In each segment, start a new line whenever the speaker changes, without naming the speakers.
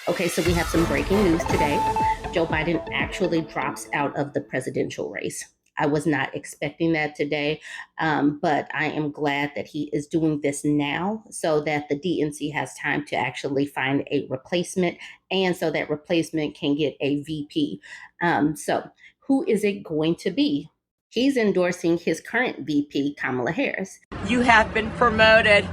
Okay, so we have some breaking news today. Joe Biden actually drops out of the presidential race. I was not expecting that today, but I am glad that he is doing this now so that the DNC has time to actually find a replacement and so that replacement can get a VP. So, who is it going to be? He's endorsing his current VP, Kamala Harris.
You have been promoted.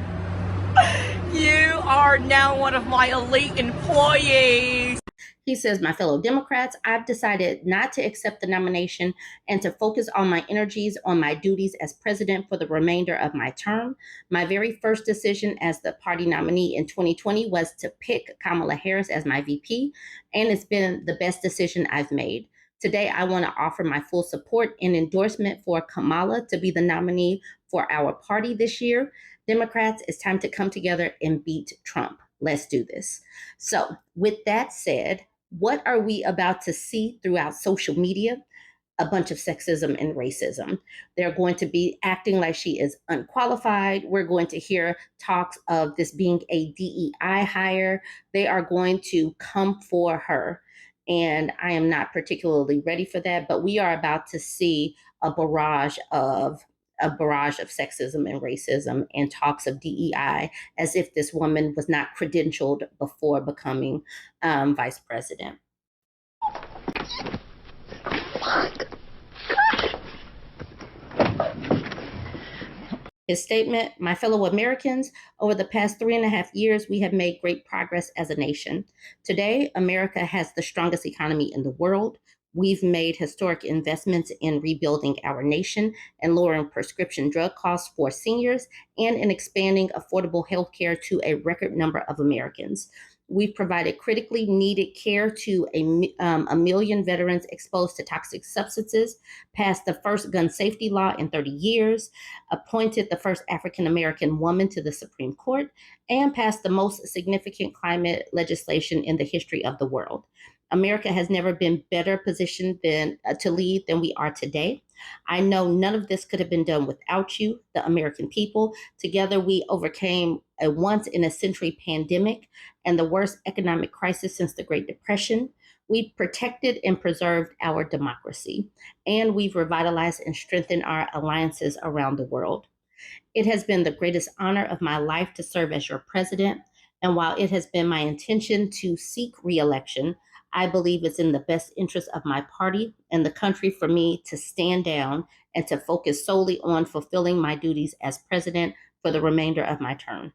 You are now one of my elite employees.
He says, my fellow Democrats, I've decided not to accept the nomination and to focus all my energies on my duties as president for the remainder of my term. My very first decision as the party nominee in 2020 was to pick Kamala Harris as my VP, and it's been the best decision I've made. Today, I want to offer my full support and endorsement for Kamala to be the nominee for our party this year. Democrats, it's time to come together and beat Trump. Let's do this. So, with that said, what are we about to see throughout social media? A bunch of sexism and racism. They're going to be acting like she is unqualified. We're going to hear talks of this being a DEI hire. They are going to come for her. And I am not particularly ready for that, but we are about to see a barrage of sexism and racism and talks of DEI as if this woman was not credentialed before becoming vice president. His statement, my fellow Americans, over the past 3.5 years, we have made great progress as a nation. Today, America has the strongest economy in the world. We've made historic investments in rebuilding our nation and lowering prescription drug costs for seniors and in expanding affordable health care to a record number of Americans. We've provided critically needed care to a million veterans exposed to toxic substances, passed the first gun safety law in 30 years, appointed the first African American woman to the Supreme Court, and passed the most significant climate legislation in the history of the world. America has never been better positioned to lead than we are today. I know none of this could have been done without you, the American people. Together, we overcame a once in a century pandemic and the worst economic crisis since the Great Depression. We've protected and preserved our democracy, and we've revitalized and strengthened our alliances around the world. It has been the greatest honor of my life to serve as your president. And while it has been my intention to seek reelection, I believe it's in the best interest of my party and the country for me to stand down and to focus solely on fulfilling my duties as president for the remainder of my term.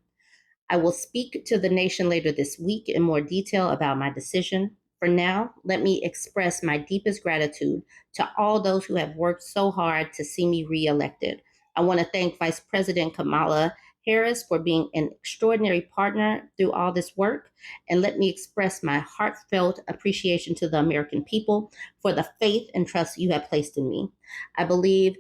I will speak to the nation later this week in more detail about my decision. For now, let me express my deepest gratitude to all those who have worked so hard to see me reelected. I want to thank Vice President Kamala Harris for being an extraordinary partner through all this work. And let me express my heartfelt appreciation to the American people for the faith and trust you have placed in me. I believe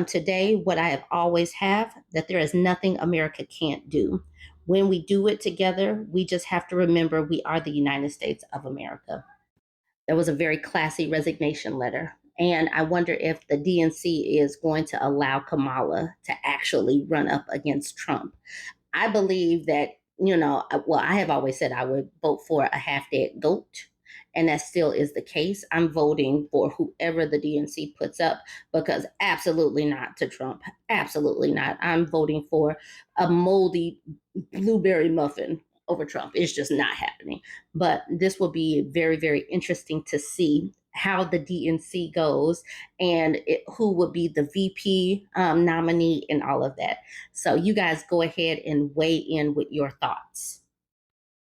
today what I have always have, that there is nothing America can't do. When we do it together, we just have to remember we are the United States of America. That was a very classy resignation letter. And I wonder if the DNC is going to allow Kamala to actually run up against Trump. I believe that, I have always said I would vote for a half dead goat. And that still is the case. I'm voting for whoever the DNC puts up because absolutely not to Trump. Absolutely not. I'm voting for a moldy blueberry muffin over Trump. It's just not happening. But this will be very, very interesting to see how the DNC goes and who would be the VP nominee and all of that. So you guys go ahead and weigh in with your thoughts.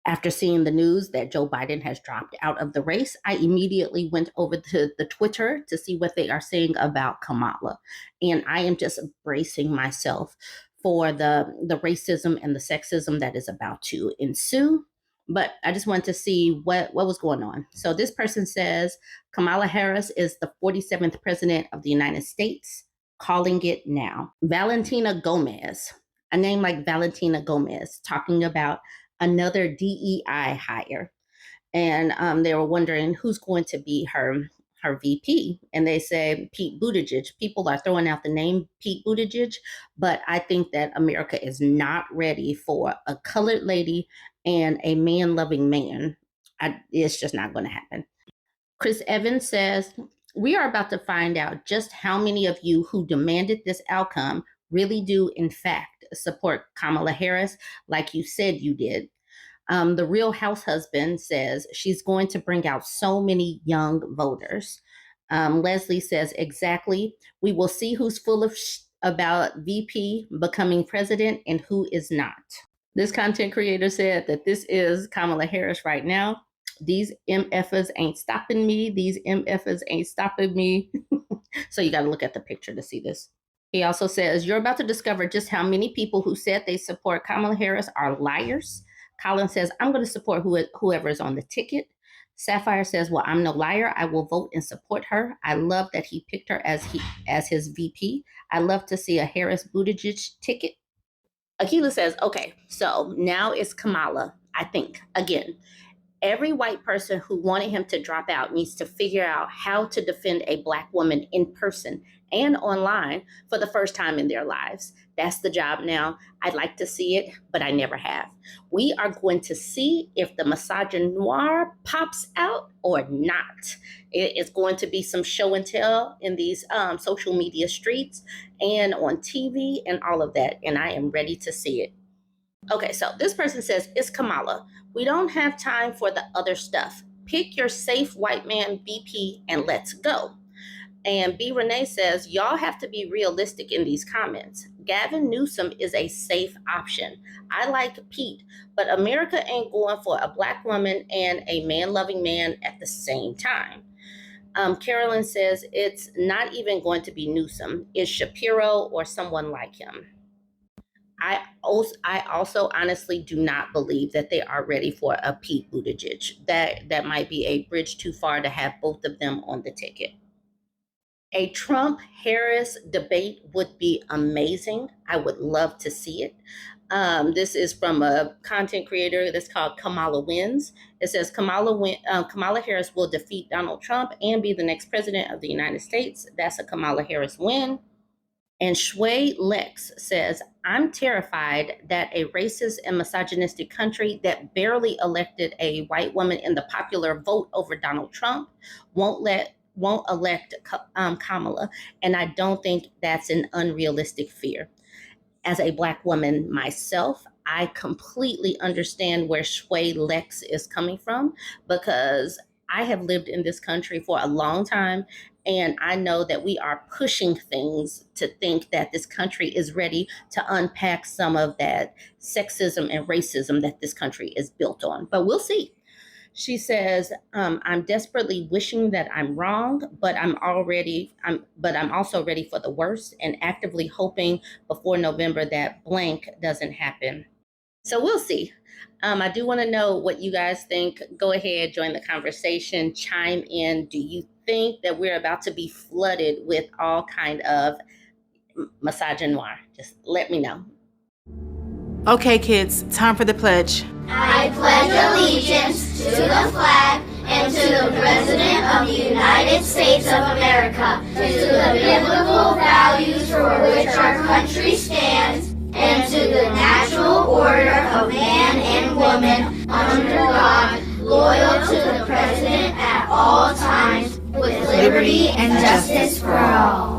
After seeing the news that Joe Biden has dropped out of the race, I immediately went over to the Twitter to see what they are saying about Kamala. And I am just bracing myself for the racism and the sexism that is about to ensue. But I just wanted to see what was going on. So this person says Kamala Harris is the 47th president of the United States, calling it now. Valentina Gomez, a name like Valentina Gomez, talking about another DEI hire. And they were wondering who's going to be her VP. And they said Pete Buttigieg. People are throwing out the name Pete Buttigieg, but I think that America is not ready for a colored lady and a man-loving man It's just not going to happen. Chris Evans says, we are about to find out just how many of you who demanded this outcome really do, in fact, support Kamala Harris like you said you did. The Real House Husband says she's going to bring out so many young voters. Leslie says, exactly. We will see who's full of about VP becoming president and who is not. This content creator said that this is Kamala Harris right now. These MFers ain't stopping me. These MFers ain't stopping me. So you got to look at the picture to see this. He also says, you're about to discover just how many people who said they support Kamala Harris are liars. Colin says, I'm going to support whoever is on the ticket. Sapphire says, well, I'm no liar. I will vote and support her. I love that he picked her as his VP. I love to see a Harris Buttigieg ticket. Akila says, okay, so now it's Kamala, I think. Again, every white person who wanted him to drop out needs to figure out how to defend a Black woman in person and online for the first time in their lives. That's the job now. I'd like to see it, but I never have. We are going to see if the misogynoir pops out or not. It is going to be some show and tell in these social media streets and on TV and all of that, and I am ready to see it. Okay, so this person says, it's Kamala. We don't have time for the other stuff. Pick your safe white man VP and let's go. And B. Renee says, y'all have to be realistic in these comments. Gavin Newsom is a safe option. I like Pete, but America ain't going for a Black woman and a man-loving man at the same time. Carolyn says, it's not even going to be Newsom. It's Shapiro or someone like him. I also honestly do not believe that they are ready for a Pete Buttigieg. That might be a bridge too far to have both of them on the ticket. A Trump-Harris debate would be amazing. I would love to see it. This is from a content creator that's called Kamala Wins. It says Kamala Harris will defeat Donald Trump and be the next president of the United States. That's a Kamala Harris win. And Shui Lex says, I'm terrified that a racist and misogynistic country that barely elected a white woman in the popular vote over Donald Trump won't elect Kamala. And I don't think that's an unrealistic fear. As a Black woman myself, I completely understand where Shui Lex is coming from, because I have lived in this country for a long time, and I know that we are pushing things to think that this country is ready to unpack some of that sexism and racism that this country is built on. But we'll see. She says, I'm desperately wishing that I'm wrong, but I'm also ready for the worst and actively hoping before November that blank doesn't happen. So we'll see. I do want to know what you guys think. Go ahead, join the conversation, chime in. Do you think that we're about to be flooded with all kind of misogynoir? Just let me know.
Okay, kids, time for the pledge.
I pledge allegiance to the flag and to the President of the United States of America, to the biblical values for which our country stands, and to the natural order of man and woman under God, loyal to the President at all times, with liberty and justice for all.